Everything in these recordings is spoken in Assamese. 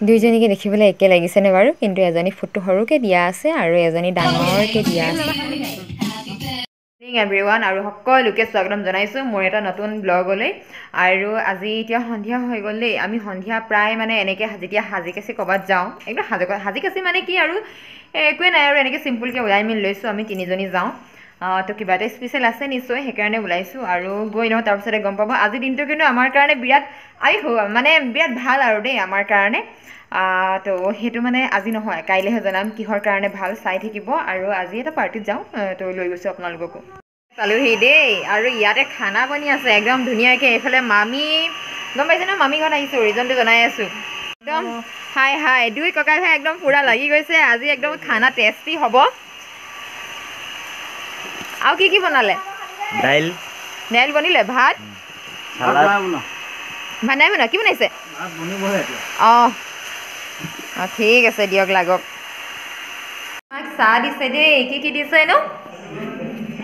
দুইজনীকে দেখিবলৈ একে লাগিছেনে বাৰু কিন্তু এজনী ফটো সৰুকৈ দিয়া আছে আৰু এজনী ডাঙৰকৈ দিয়া আছে এভৰিৱান আৰু সকলোকে স্বাগতম জনাইছোঁ মোৰ এটা নতুন ব্লগলৈ আৰু আজি এতিয়া সন্ধিয়া হৈ গ'ল দেই আমি সন্ধিয়া প্ৰায় মানে এনেকৈ যেতিয়া সাজি কাচি ক'ৰবাত যাওঁ একদম সাজি কাচি মানে কি আৰু একোৱে নাই আৰু এনেকৈ চিম্পুলকৈ ওলাই মেলি লৈছোঁ আমি তিনিজনী যাওঁ তো কিবা এটা স্পেচিয়েল আছে নিশ্চয় সেইকাৰণে ওলাইছোঁ আৰু গৈ লওঁ তাৰপিছতে গম পাব আজি দিনটো কিন্তু আমাৰ কাৰণে বিৰাট মানে বিৰাট ভাল আৰু দেই আমাৰ কাৰণে তো সেইটো মানে আজি নহয় কাইলৈহে জনাম কিহৰ কাৰণে ভাল চাই থাকিব আৰু আজি এটা পাৰ্টিত যাওঁ তো লৈ গৈছোঁ আপোনালোককো পালোহি দেই আৰু ইয়াতে খানা বনি আছে একদম ধুনীয়াকৈ এইফালে মামী গম পাইছে ন মামী ঘৰত আহিছোঁ ৰিজনটো জনাই আছোঁ একদম হাই হাই দুই ককাই ভাই একদম পূৰা লাগি গৈছে আজি একদম খানা টেষ্টি হ'ব আৰু কি বনালে দাইল বনিলে ভাত ভাত নাই বনোৱা কি বনাইছে অঁ ঠিক আছে দিয়ক লাগক চাহ দিছে দেই কি দিছে নো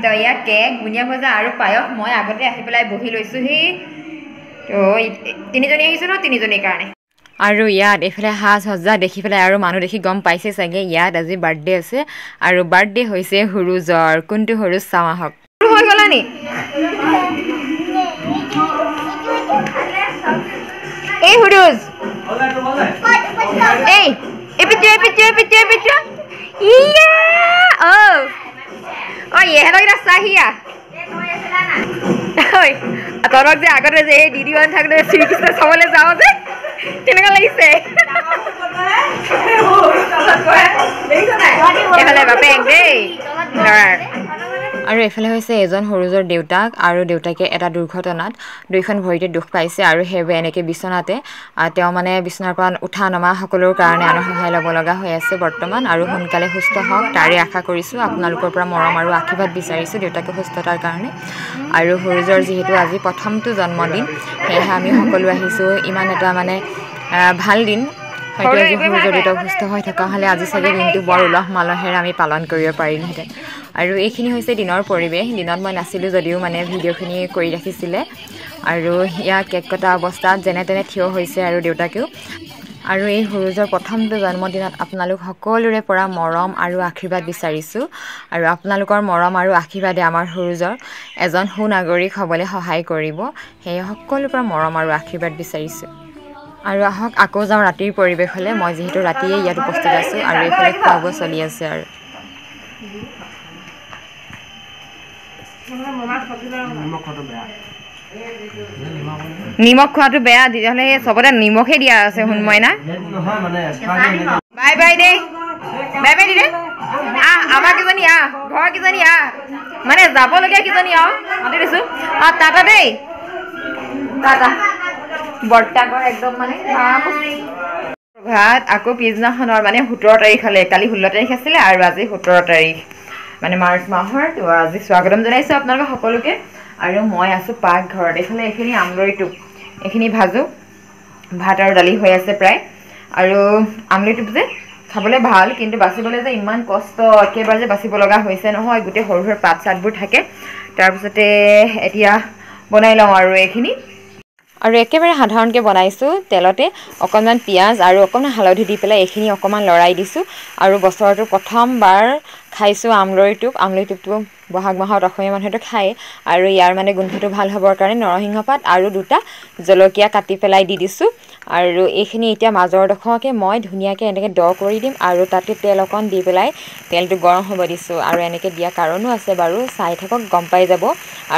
তো ইয়াত কেক বুনিয়া ভজা আৰু পায়স মই আগতে আহি পেলাই বহি লৈছোঁহি তো তিনিজনী আহিছোঁ ন তিনিজনীৰ কাৰণে আৰু ইয়াত এইফালে সাজ সজ্জা দেখি পেলাই আৰু মানুহ দেখি গম পাইছে চাগে ইয়াত আজি বাৰ্থডে আছে আৰু বাৰ্থডে হৈছে সৰুজৰ কোনটো সৰুজ চাওঁ আহক হৈ গ'লা নি এই সৰুজ এই পিত্ৰ ইয়া ইহঁতকেইটা চাহিয়া তহঁতক যে আগতে যে এই দিদি বান থাকোঁতে শ্ৰীকৃষ্ণ চাবলৈ যাওঁ যে কেনেকুৱা লাগিছে এইফালে বাপেক দেই ল'ৰাৰ আৰু এইফালে হৈছে এজন সৰুজৰ দেউতাক আৰু দেউতাকে এটা দুৰ্ঘটনাত দুইখন ভৰিতে দুখ পাইছে আৰু সেইবাবে এনেকৈ বিচনাতে তেওঁ মানে বিচনাৰ পৰা উঠা নমা সকলোৰ কাৰণে আনৰ সহায় ল'ব লগা হৈ আছে বৰ্তমান আৰু সোনকালে সুস্থ হওক তাৰে আশা কৰিছোঁ আপোনালোকৰ পৰা মৰম আৰু আশীৰ্বাদ বিচাৰিছোঁ দেউতাকে সুস্থতাৰ কাৰণে আৰু সৰুজৰ যিহেতু আজি প্ৰথমটো জন্মদিন সেয়েহে আমি সকলো আহিছোঁ ইমান এটা মানে ভাল দিন হয়তো আজি সৰুজৰ দেউতাক সুস্থ হৈ থকা হ'লে আজি চাগে দিনটো বৰ উলহ মালহেৰে আমি পালন কৰিব পাৰিলোহেঁতেন আৰু এইখিনি হৈছে দিনৰ পৰিৱেশ দিনত মই নাছিলোঁ যদিও মানে ভিডিঅ'খিনি কৰি ৰাখিছিলে আৰু ইয়াত কেক কটা অৱস্থাত যেনে তেনে থিয় হৈছে আৰু দেউতাকেও আৰু এই সৰুজৰ প্ৰথমটো জন্মদিনত আপোনালোক সকলোৰে পৰা মৰম আৰু আশীৰ্বাদ বিচাৰিছোঁ আৰু আপোনালোকৰ মৰম আৰু আশীৰ্বাদে আমাৰ সৰুজৰ এজন সুনাগৰিক হ'বলৈ সহায় কৰিব সেয়ে সকলোৰে পৰা মৰম আৰু আশীৰ্বাদ বিচাৰিছোঁ আৰু আহক আকৌ যাওঁ ৰাতিৰ পৰিৱেশলৈ মই যিহেতু ৰাতিয়ে ইয়াত উপস্থিত আছোঁ আৰু এইফালে খোৱা বোৱা চলি আছে আৰু নিমখ খোৱাটো বেয়া তেতিয়াহ'লে চবতে নিমখে দিয়া আছে সোণমইনা বাই বাই দেই বাই বাই দিদে আমাৰ কেইজনী ঘৰ কেইজনী মানে যাবলগীয়া কেইজনী মাতি দিছোঁ টাটা দেই টাটা বৰ্তাকৰ একদম মানে ভাত আকৌ পিছদিনাখনৰ মানে 17 তাৰিখলৈ কালি 16 তাৰিখ আছিলে আৰু আজি 17 তাৰিখ মানে মাৰ্চ মাহৰ তো আজি স্বাগতম জনাইছোঁ আপোনালোকক সকলোকে আৰু মই আছোঁ পাকঘৰত এইফালে এইখিনি আমলৰি টোপ এইখিনি ভাজোঁ ভাত আৰু দালি হৈ আছে প্ৰায় আৰু আমলৰি টোপ যে খাবলৈ ভাল কিন্তু বাচিবলৈ যে ইমান কষ্ট একেবাৰে যে বাচিব লগা হৈছে নহয় গোটেই সৰু সৰু পাত চাতবোৰ থাকে তাৰপিছতে এতিয়া বনাই লওঁ আৰু এইখিনি আৰু একেবাৰে সাধাৰণকৈ বনাইছোঁ তেলতে অকণমান পিঁয়াজ আৰু অকণমান হালধি দি পেলাই এইখিনি অকণমান লৰাই দিছোঁ আৰু বছৰটো প্ৰথমবাৰ খাইছোঁ আমলৰি টোপটো বহাগ মাহত অসমীয়া মানুহেতো খায় আৰু ইয়াৰ মানে গোন্ধটো ভাল হ'বৰ কাৰণে নৰসিংহ পাত আৰু 2টা জলকীয়া কাটি পেলাই দি দিছোঁ আৰু এইখিনি এতিয়া মাজৰডোখৰকৈ মই ধুনীয়াকৈ এনেকৈ দ কৰি দিম আৰু তাতে তেল অকণ দি পেলাই তেলটো গৰম হ'ব দিছোঁ আৰু এনেকৈ দিয়া কাৰণো আছে বাৰু চাই থাকক গম পাই যাব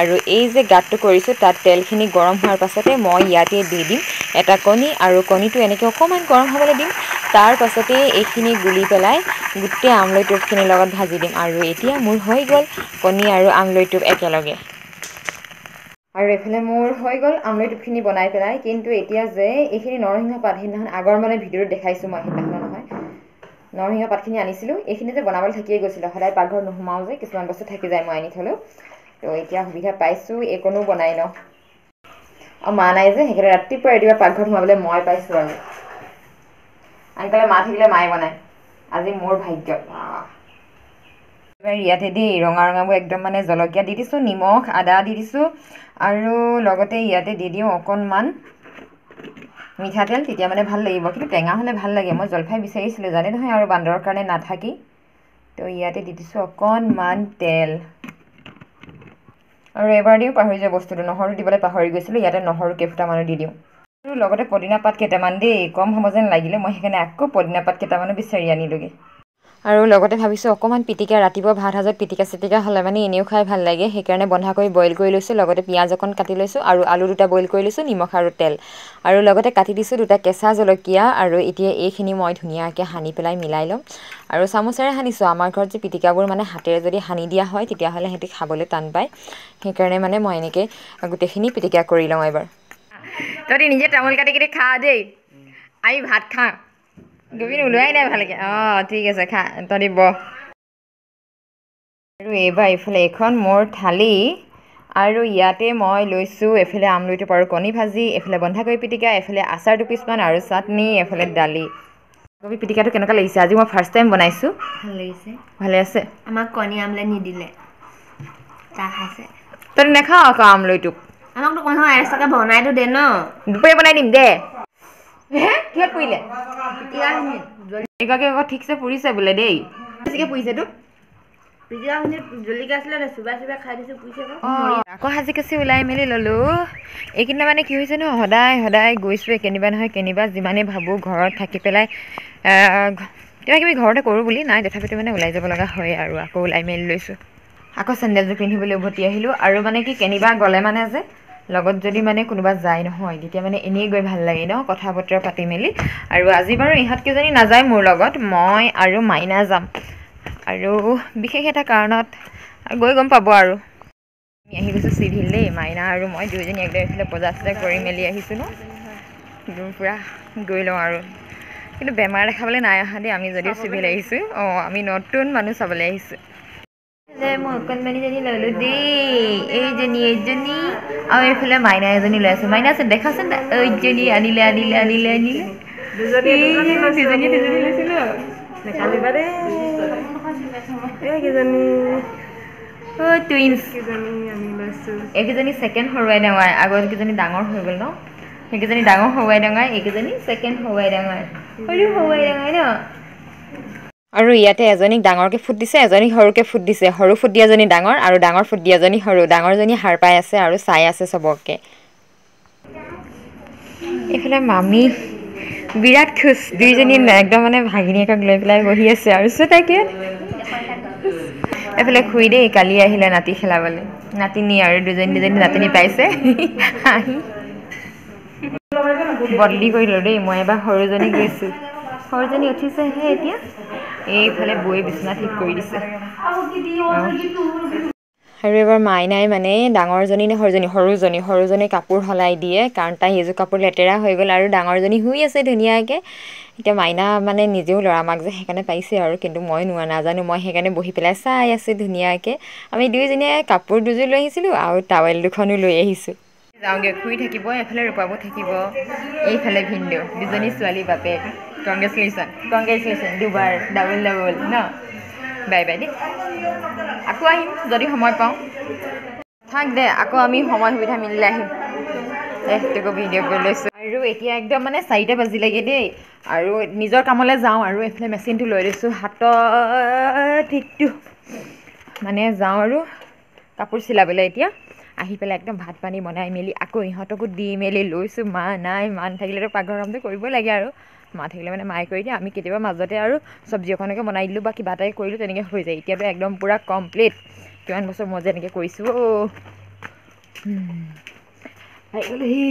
আৰু এই যে গাঁতটো কৰিছোঁ তাত তেলখিনি গৰম হোৱাৰ পাছতে মই ইয়াতে দি দিম এটা কণী আৰু কণীটো এনেকৈ অকণমান গৰম হ'বলৈ দিম তাৰ পাছতে এইখিনি গুলি পেলাই গোটেই আমলৰি টোপখিনিৰ লগত ভাজি দিম আৰু এতিয়া মোৰ হৈ গ'ল কণী আৰু আমলৰি টোপ একেলগে আৰু এইফালে মোৰ হৈ গ'ল আমলৰি টোপখিনি বনাই পেলাই কিন্তু এতিয়া যে এইখিনি নৰসিংহ পাত সেইদিনাখন আগৰ মানে ভিডিঅ'ত দেখাইছোঁ মই সেইদিনাখন নহয় নৰসিংহ পাতখিনি আনিছিলোঁ এইখিনি যে বনাবলৈ থাকিয়ে গৈছিলোঁ সদায় পাকঘৰত নোসোমাওঁ যে কিছুমান বস্তু থাকি যায় মই আনি থ'লেও তো এতিয়া সুবিধা পাইছোঁ এইকণো বনাই লওঁ মা নাই যে সেইকাৰণে ৰাতিপুৱা পাকঘৰত সোমাবলৈ মই পাইছোঁ আৰু আনকালে মা থাকিলে মায়ে বনায় আজি মোৰ ভাগ্য ইয়াতে দেই ৰঙাবোৰ একদম মানে জলকীয়া দি দিছোঁ নিমখ আদা দি দিছোঁ আৰু লগতে ইয়াতে দি দিওঁ অকণমান মিঠাতেল তেতিয়া মানে ভাল লাগিব কিন্তু টেঙা হ'লে ভাল লাগে মই জলফাই বিচাৰিছিলোঁ জানে নহয় আৰু বান্দৰৰ কাৰণে নাথাকি তো ইয়াতে দি দিছোঁ অকণমান তেল আৰু এবাৰ দিওঁ পাহৰি যোৱা বস্তুটো নহৰু দিবলৈ পাহৰি গৈছিলোঁ ইয়াতে নহৰু কেইফুটামানো দি দিওঁ আৰু লগতে পদিনা পাত কেইটামান দেই কম হ'ব যেন লাগিলে মই সেইকাৰণে আকৌ পদিনা পাত কেইটামানো বিচাৰি আনিলোগৈ আৰু লগতে ভাবিছোঁ অকণমান পিটিকা ৰাতিপুৱা ভাত সাজত পিটিকা চিটিকা হ'লে মানে এনেও খাই ভাল লাগে সেইকাৰণে বন্ধাকবি বইল কৰি লৈছোঁ লগতে পিঁয়াজ অকণ কাটি লৈছোঁ আৰু আলু দুটা বইল কৰি লৈছোঁ নিমখ আৰু তেল আৰু লগতে কাটি দিছোঁ দুটা কেঁচা জলকীয়া আৰু এতিয়া এইখিনি মই ধুনীয়াকৈ সানি পেলাই মিলাই ল'ম আৰু চামুচেৰে সানিছোঁ আমাৰ ঘৰত যে পিটিকাবোৰ মানে হাতেৰে যদি সানি দিয়া হয় তেতিয়াহ'লে সিহঁতি খাবলৈ টান পায় সেইকাৰণে মানে মই এনেকৈ গোটেইখিনি পিটিকা কৰি লওঁ এবাৰ তহঁতি নিজে তামোল কাটি কাটি খা দেই আমি ভাত খাওঁ গোবিন ওলোৱাই নাই ভালকৈ অঁ ঠিক আছে খা তহঁতি বহ আৰু এইবাৰ এইফালে এখন মোৰ থালি আৰু ইয়াতে মই লৈছোঁ এফালে আমলৰিটো পাৰোঁ কণী ভাজি এফালে বন্ধাকবি পিটিকা এফালে আচাৰ 2 পিচমান আৰু চাটনি এফালে দালি কবি পিটিকাটো কেনেকুৱা লাগিছে আজি মই ফাৰ্ষ্ট টাইম বনাইছোঁ ভাল লাগিছে ভালে আছে আমাক কণী আমলেট নিদিলে চাহ খাইছে তই নাখাওঁ আকৌ আমলৰিটোক আমাকতো কোনো এক্সট্ৰাকৈ বনাইতো দে ন দুপৰীয়া বনাই দিম দে হে কিহত পৰিলে এগৰাকী আকৌ ঠিকছে পুৰিছে বোলে দেই বেছিকৈ পুৰিছে তোক আকৌ সাজি কাচি ওলাই মেলি ল'লোঁ এইকেইদিন মানে কি হৈছে ন সদায় সদায় গৈছোঁ কেনিবা নহয় কেনিবা যিমানেই ভাবোঁ ঘৰত থাকি পেলাই কিবা কিবি ঘৰতে কৰোঁ বুলি নাই তথাপিতো মানে ওলাই যাব লগা হয় আৰু আকৌ ওলাই মেলি লৈছোঁ আকৌ চেণ্ডেলযোৰ পিন্ধিবলৈ উভতি আহিলোঁ আৰু মানে কি কেনিবা গ'লে মানে যে লগত যদি মানে কোনোবা যায় নহয় তেতিয়া মানে এনেই গৈ ভাল লাগে ন কথা বতৰা পাতি মেলি আৰু আজি বাৰু ইহঁতকেইজনী নাযায় মোৰ লগত মই আৰু মাইনা যাম আৰু বিশেষ এটা কাৰণত গৈ গম পাব আৰু আমি আহি গৈছোঁ চিভিল দেই মাইনা আৰু মই দুয়োজনী একদম এইফালে বজাৰ চজাৰ কৰি মেলি আহিছোঁ ন একদম পূৰা গৈ লওঁ আৰু কিন্তু বেমাৰ দেখাবলৈ নাই অহা দেই আমি যদিও চিভিল আহিছোঁ অঁ আমি নতুন মানুহ চাবলৈ আহিছোঁ যে মই অকণমানিজনী ল'লোঁ দেই এইজনী আৰু এইফালে মাইনা এজনী লৈ আছে মাইনা আছে দেখাচোন এইজনী আনিলে দুজনী লৈছিলোঁ নেকালিবা দেই এইকেইজনী ছেকেণ্ড হৰুৱাই ডাঙৰ আগৰকেইজনী ডাঙৰ হৈ গ'ল ন সেইকেইজনী ডাঙৰ হৰুৱাই ডাঙৰ এইকেইজনী ছেকেণ্ড হৰুৱাই ডাঙৰ সৰু হৰুৱাই ডাঙৰ ন আৰু ইয়াতে এজনীক ডাঙৰকৈ ফুট দিছে এজনীক সৰুকৈ ফুট দিছে সৰু ফুট দিয়াজনী ডাঙৰ আৰু ডাঙৰ ফুট দিয়াজনী সৰু ডাঙৰজনী সাৰ পাই আছে আৰু চাই আছে চবকে এইফালে মামী বিৰাট খুচ দুইজনী একদম মানে ভাগিনীয়েকক লৈ পেলাই বহি আছে আৰু তাইকে এইফালে খুই দেই কালি আহিলে নাতি খেলাবলৈ নাতিনী আৰু দুজনী নাতিনী পাইছে হাঁহি বদলি কৰিলোঁ দেই মই এবাৰ সৰুজনী গৈছোঁ সৰুজনী উঠিছেহে এতিয়া এইফালে বৈ বিচনা ঠিক কৰি দিছে আৰু এবাৰ মাইনাই মানে ডাঙৰজনী নে সৰুজনী কাপোৰ সলাই দিয়ে কাৰণ তাই সেইযোৰ কাপোৰ লেতেৰা হৈ গ'ল আৰু ডাঙৰজনী শুই আছে ধুনীয়াকৈ এতিয়া মাইনা মানে নিজেও ল'ৰা মাক যে সেইকাৰণে পাইছে আৰু কিন্তু মই নাজানো মই সেইকাৰণে বহি পেলাই চাই আছোঁ ধুনীয়াকৈ আমি দুয়োজনীয়ে কাপোৰ দুযোৰ লৈ আহিছিলোঁ আৰু টাৱেল দুখনো লৈ আহিছোঁ যাওঁগৈ শুই থাকিব এফালে ৰূপাবো থাকিব এইফালে ভিনদেউ দুজনী ছোৱালী বাপেক কংগ্ৰেচুলেশ্যন দুবাৰ ডাবল ন বাই বাই দেই আকৌ আহিম যদি সময় পাওঁ থাক দে আকৌ আমি সময় সুবিধা মিলিলে আহিম তোকো ভিডিঅ' কৰি লৈছোঁ আৰু এতিয়া একদম মানে 4টা বাজিলেগৈ দেই আৰু নিজৰ কামলৈ যাওঁ আৰু এইফালে মেচিনটো লৈ লৈছোঁ হাতত ঠিকটো মানে যাওঁ আৰু কাপোৰ চিলাবলৈ এতিয়া আহি পেলাই একদম ভাত পানী বনাই মেলি আকৌ ইহঁতকো দি মেলি লৈছোঁ মা নাই মা নাথাকিলেতো পাকঘৰ কামটো কৰিবই লাগে আৰু মা থাকিলে মানে মায়ে কৰি দিয়ে আমি কেতিয়াবা মাজতে আৰু চব্জি অকণকে বনাই দিলোঁ বা কিবা এটাই কৰিলোঁ তেনেকৈ হৈ যায় এতিয়াতো একদম পূৰা কমপ্লিট কিমান বছৰ মই যে এনেকৈ কৰিছোঁ আহি গ'লোহি